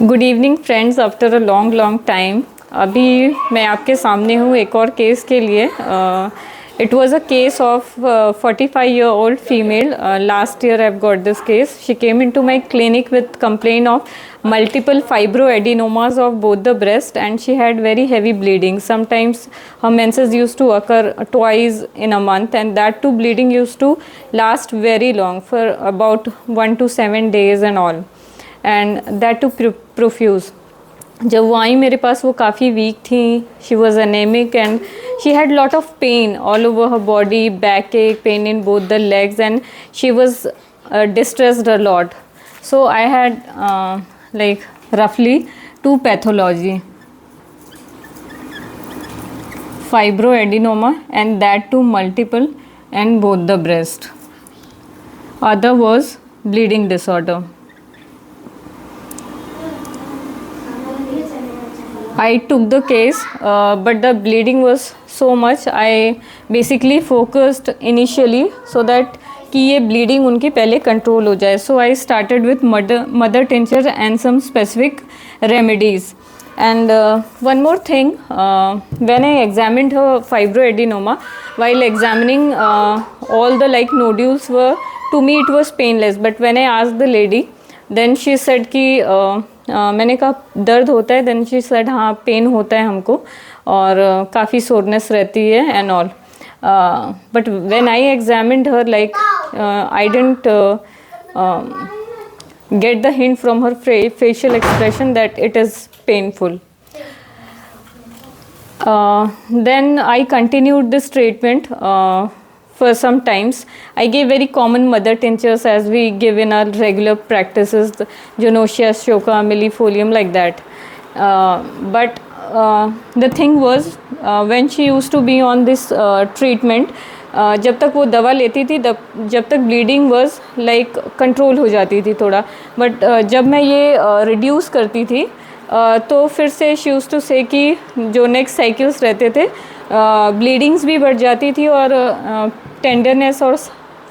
Good evening friends, after a long long time अभी मैं आपके सामने हूँ एक और केस के लिए। It was a case of 45-year-old female. Last year I got this case. She came into my clinic with complain of multiple fibroadenomas of both the breast, and she had very heavy bleeding. Sometimes her menses used to occur twice in a month, and that too bleeding used to last very long, for about 1 to 7 days and all, and that too profuse. जब वो आई मेरे पास वो काफ़ी weak थी. She was anaemic and she had lot of pain all over her body, backache, pain in both the legs, and she was distressed a lot. So I had like roughly 2 pathology: fibroadenoma, and that too multiple, and both the breast. Other was bleeding disorder. I took the case, but the bleeding was so much. I basically focused initially so that कि ये bleeding उनकी पहले control हो जाए. So I started with mother tincture and some specific remedies. And one more thing, when I examined her fibroadenoma, while examining all the like nodules were, to me it was painless. But when I asked the lady, then she said कि मैंने कहा दर्द होता है, then she said हाँ pen होता है हमको और काफ़ी सोरनेस रहती है and all. But when I examined her, like I didn't get the hint from her facial expression that it is painful. Then I continued this treatment for some times. I gave very common mother tinctures as we give in our regular practices, the Jonosia, Shoka, Millefolium, like that. But the thing was, when she used to be on this treatment, जब तक वो दवा लेती थी जब तक bleeding was like control हो जाती थी थोड़ा. बट जब मैं ये रिड्यूस करती थी तो फिर से शी यूज्ड टू से कि जो नेक्स्ट साइकिल्स रहते थे ब्लीडिंग्स भी बढ़ जाती थी और टेंडरनेस और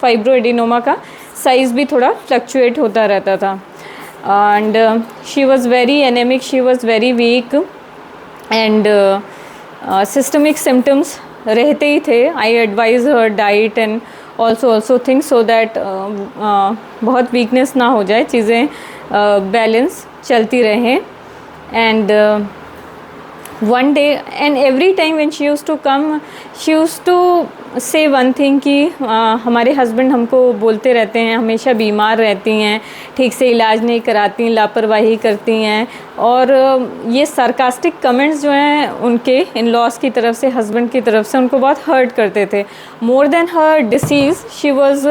फाइब्रोएडिनोमा का साइज़ भी थोड़ा फ्लक्चुएट होता रहता था. And she was very anaemic, she was very weak, and systemic symptoms रहते ही थे. I advise her diet and also things so that बहुत वीकनेस ना हो जाए, चीज़ें बैलेंस चलती रहें. And one day, and every time when she used to come, she used to say one thing कि हमारे हस्बैंड हमको बोलते रहते हैं, हमेशा बीमार रहती हैं, ठीक से इलाज नहीं कराती, लापरवाही करती हैं. और ये सार्कास्टिक कमेंट्स जो हैं उनके इन लॉस की तरफ से, हस्बैंड की तरफ से, उनको बहुत हर्ट करते थे. More than her disease she was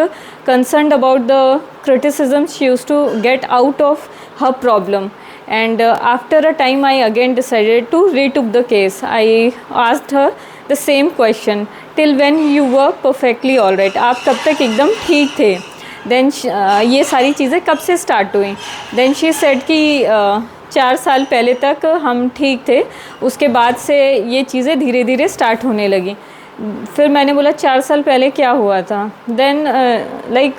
concerned about the criticism she used to get out of her problem. And after a time I again decided to retook the case. I asked her the same question, till when you were perfectly all right, आप कब तक एकदम ठीक थे. then ये सारी चीज़ें कब से स्टार्ट हुई. then she said कि 4 साल पहले तक हम ठीक थे, उसके बाद से ये चीज़ें धीरे धीरे स्टार्ट होने लगी. फिर मैंने बोला 4 साल पहले क्या हुआ था. Then like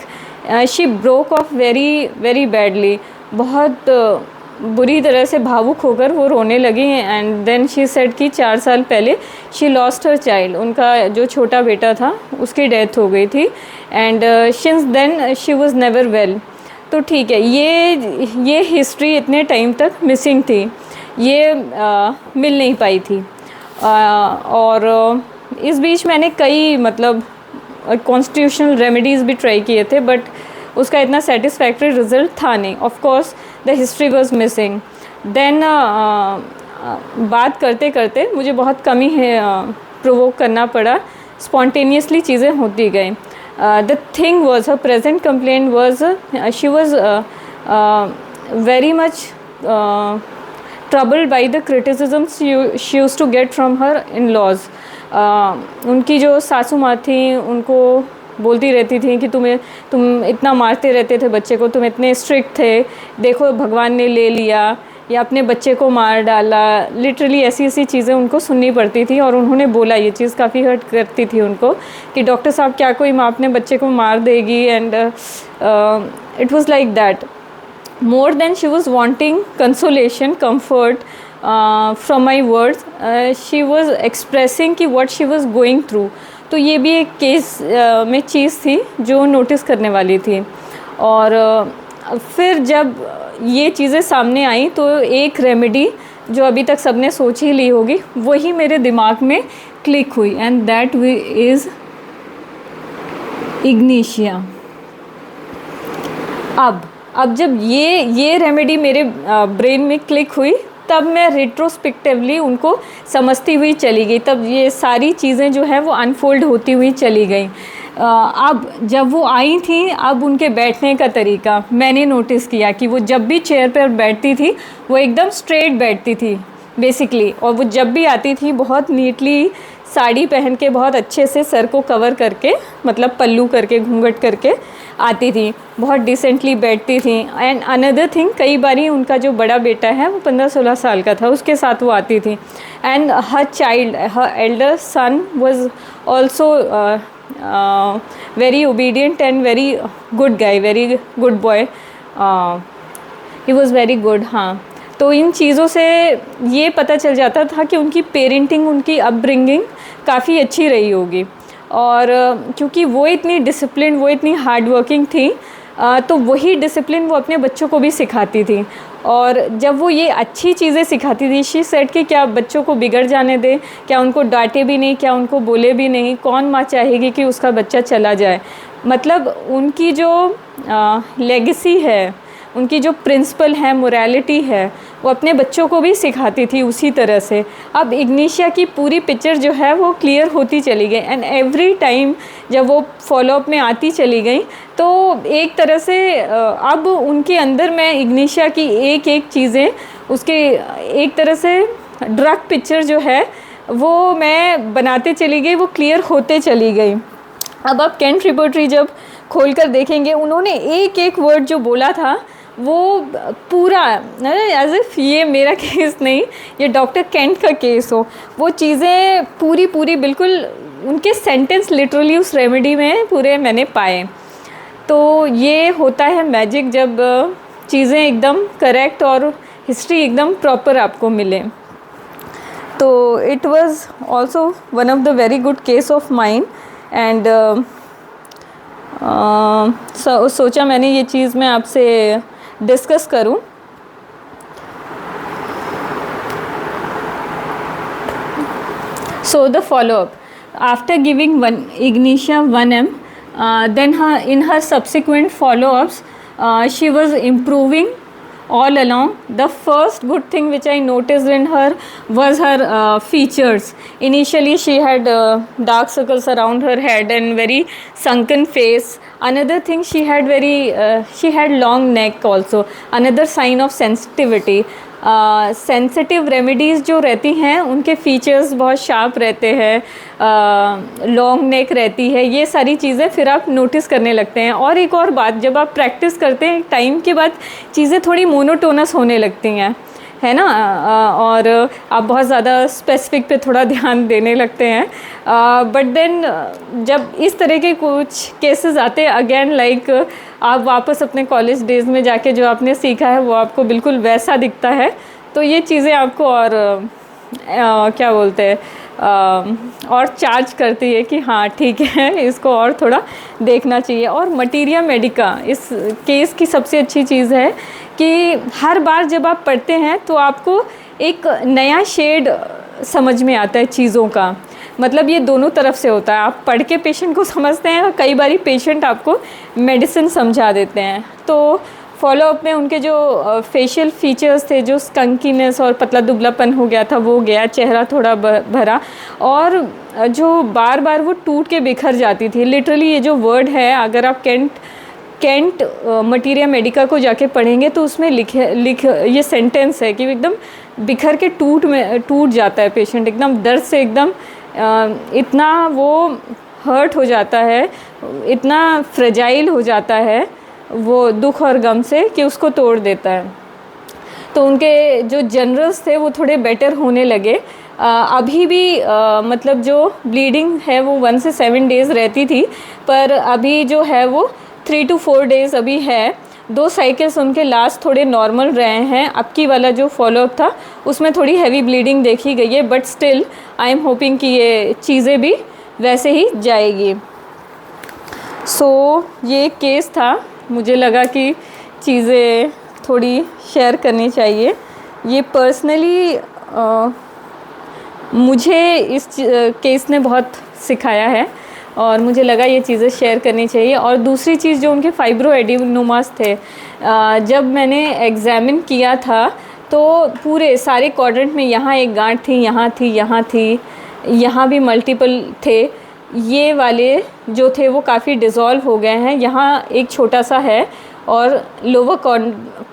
she broke off very very badly, बहुत बुरी तरह से भावुक होकर वो रोने लगी. एंड देन शी सेड कि 4 साल पहले शी लॉस्ट हर चाइल्ड, उनका जो छोटा बेटा था उसकी डेथ हो गई थी. And since then she was never well. तो ठीक है, ये हिस्ट्री इतने टाइम तक मिसिंग थी, ये मिल नहीं पाई थी. और इस बीच मैंने कई मतलब कॉन्स्टिट्यूशनल रेमेडीज़ भी ट्राई किए थे, बट उसका इतना सेटिस्फैक्ट्री रिजल्ट था नहीं. Of course the history was missing. Then बात करते करते मुझे बहुत कमी है प्रोवोक करना पड़ा, स्पॉन्टेनियसली चीज़ें होती गई. The thing was, her present complaint was she was very much troubled by the criticisms she used to get from her in-laws. उनकी जो सासू माँ थी उनको बोलती रहती थी कि तुम इतना मारते रहते थे बच्चे को, तुम इतने स्ट्रिक्ट थे, देखो भगवान ने ले लिया, या अपने बच्चे को मार डाला. लिटरली ऐसी चीज़ें उनको सुननी पड़ती थी. और उन्होंने बोला, ये चीज़ काफ़ी हर्ट करती थी उनको, कि डॉक्टर साहब क्या कोई माँ अपने बच्चे को मार देगी. And it was like that. more than she was wanting consolation, comfort from my words, she was expressing कि what she was going through. तो ये भी एक केस में चीज़ थी जो नोटिस करने वाली थी. और फिर जब ये चीज़ें सामने आई तो एक रेमेडी जो अभी तक सबने सोच ही ली होगी वही मेरे दिमाग में क्लिक हुई, and that way is Ignatia. अब जब ये रेमेडी मेरे ब्रेन में क्लिक हुई तब मैं रिट्रोस्पेक्टिवली उनको समझती हुई चली गई. तब ये सारी चीज़ें जो है वो अनफोल्ड होती हुई चली गई. अब जब वो आई थी, अब उनके बैठने का तरीका मैंने नोटिस किया कि वो जब भी चेयर पर बैठती थी वो एकदम स्ट्रेट बैठती थी बेसिकली. और वो जब भी आती थी बहुत नीटली साड़ी पहन के, बहुत अच्छे से सर को कवर करके, मतलब पल्लू करके, घूंघट करके आती थी, बहुत डिसेंटली बैठती थी. एंड अनदर थिंग, कई बारी उनका जो बड़ा बेटा है वो 15-16 साल का था, उसके साथ वो आती थी. And her child, her elder son was also very obedient and very good guy, very good boy. He was very good. हाँ, तो इन चीज़ों से ये पता चल जाता था कि उनकी पेरेंटिंग, उनकी अपब्रिंगिंग काफ़ी अच्छी रही होगी. और क्योंकि वो इतनी डिसिप्लिन, वो इतनी हार्ड वर्किंग थी, तो वही डिसिप्लिन वो अपने बच्चों को भी सिखाती थी. और जब वो ये अच्छी चीज़ें सिखाती थी, शी सेड कि क्या बच्चों को बिगड़ जाने दे, क्या उनको डांटे भी नहीं, क्या उनको बोले भी नहीं. कौन माँ चाहेगी कि उसका बच्चा चला जाए. मतलब उनकी जो लेगेसी है, उनकी जो प्रिंसिपल है, मोरालिटी है, वो अपने बच्चों को भी सिखाती थी उसी तरह से. अब इग्निशिया की पूरी पिक्चर जो है वो क्लियर होती चली गई. एंड एवरी टाइम जब वो फॉलोअप में आती चली गई तो एक तरह से अब उनके अंदर मैं इग्निशिया की एक एक चीज़ें, उसके एक तरह से ड्रग पिक्चर जो है वो मैं बनाते चली गई, वो क्लियर होते चली गई. अब आप कैंट रिपोर्टरी जब खोल कर देखेंगे, उन्होंने एक एक वर्ड जो बोला था वो पूरा एज इफ ये मेरा केस नहीं, ये डॉक्टर कैंट का केस हो. वो चीज़ें पूरी बिल्कुल उनके सेंटेंस लिटरली उस रेमेडी में पूरे मैंने पाए. तो ये होता है मैजिक, जब चीज़ें एकदम करेक्ट और हिस्ट्री एकदम प्रॉपर आपको मिले. तो it was also one of the very good case of mine. And सोचा मैंने ये चीज़ मैं आपसे डिस्कस करूं. So the follow-up, after giving Ignitia 1M, then in her subsequent follow-ups, she was improving all along. The first good thing which I noticed in her was her features. Initially she had dark circles around her head and very sunken face. Another thing, she had long neck also, another sign of sensitivity. Sensitive remedies जो रहती हैं उनके features बहुत sharp रहते हैं, long neck रहती है, ये सारी चीज़ें फिर आप नोटिस करने लगते हैं. और एक और बात, जब आप प्रैक्टिस करते हैं टाइम के बाद चीज़ें थोड़ी मोनोटोनस होने लगती हैं, है ना. और आप बहुत ज़्यादा स्पेसिफिक पे थोड़ा ध्यान देने लगते हैं. बट देन जब इस तरह के कुछ केसेस आते हैं, अगेन लाइक आप वापस अपने कॉलेज डेज़ में जाके जो आपने सीखा है वो आपको बिल्कुल वैसा दिखता है. तो ये चीज़ें आपको और क्या बोलते हैं, और चार्ज करती है कि हाँ ठीक है, इसको और थोड़ा देखना चाहिए. और मटीरिया मेडिका इस केस की सबसे अच्छी चीज़ है कि हर बार जब आप पढ़ते हैं तो आपको एक नया शेड समझ में आता है चीज़ों का. मतलब ये दोनों तरफ से होता है, आप पढ़ के पेशेंट को समझते हैं और कई बारी पेशेंट आपको मेडिसिन समझा देते हैं. तो फॉलोअप में उनके जो फेशियल फीचर्स थे, जो स्कंकीनेस और पतला दुबलापन हो गया था वो गया, चेहरा थोड़ा भरा, और जो बार बार वो टूट के बिखर जाती थी. लिटरली ये जो वर्ड है, अगर आप कैंट मटीरिया मेडिका को जाके पढ़ेंगे तो उसमें लिख ये सेंटेंस है कि एकदम बिखर के टूट जाता है पेशेंट, एकदम दर्द से एकदम इतना वो हर्ट हो जाता है, इतना फ्रेजाइल हो जाता है वो दुख और गम से कि उसको तोड़ देता है. तो उनके जो जनरल्स थे वो थोड़े बेटर होने लगे. अभी भी मतलब जो ब्लीडिंग है वो 1 से 7 डेज़ रहती थी, पर अभी जो है वो 3 to 4 डेज़ अभी है. 2 साइकिल्स उनके लास्ट थोड़े नॉर्मल रहे हैं। अब की वाला जो फॉलोअप था उसमें थोड़ी हैवी ब्लीडिंग देखी गई है, but still I am hoping कि ये चीज़ें भी वैसे ही जाएगी। सो ये केस था, मुझे लगा कि चीज़ें थोड़ी शेयर करनी चाहिए। ये पर्सनली मुझे इस केस ने बहुत सिखाया है और मुझे लगा ये चीज़ें शेयर करनी चाहिए। और दूसरी चीज़ जो उनके फाइब्रो एडिनोमास थे, जब मैंने एग्ज़ामिन किया था तो पूरे सारे क्वाड्रेंट में यहाँ एक गांठ थी, यहाँ थी, यहाँ थी, यहाँ भी मल्टीपल थे। ये वाले जो थे वो काफ़ी डिज़ोल्व हो गए हैं। यहाँ एक छोटा सा है और लोअर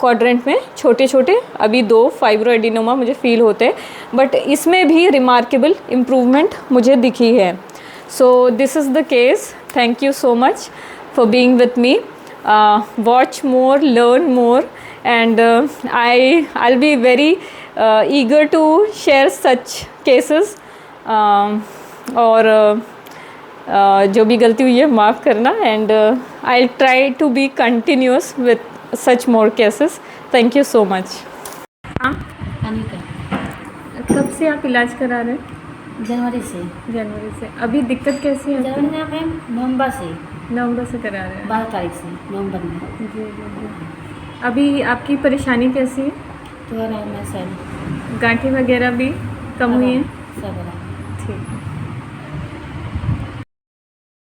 क्वाड्रेंट में छोटे छोटे अभी 2 फाइब्रो एडिनोमा मुझे फील होते हैं, बट इसमें भी रिमार्केबल इम्प्रूवमेंट मुझे दिखी है। So this is the case. Thank you so much for being with me. Watch more, learn more, and I'll be very eager to share such cases। और जो भी गलती हुई है माफ़ करना, and I'll try to be continuous with such more cases। Thank you so much। हाँ, कब से आप इलाज करा रहे हैं? जनवरी से। जनवरी से। अभी दिक्कत कैसी है? जनवरी में नवंबर से करा रहे हैं? 12 तारीख से नवंबर में। जी जी जी। अभी आपकी परेशानी कैसी है? तो है में सर गांठें वगैरह भी कम हुई हैं? सब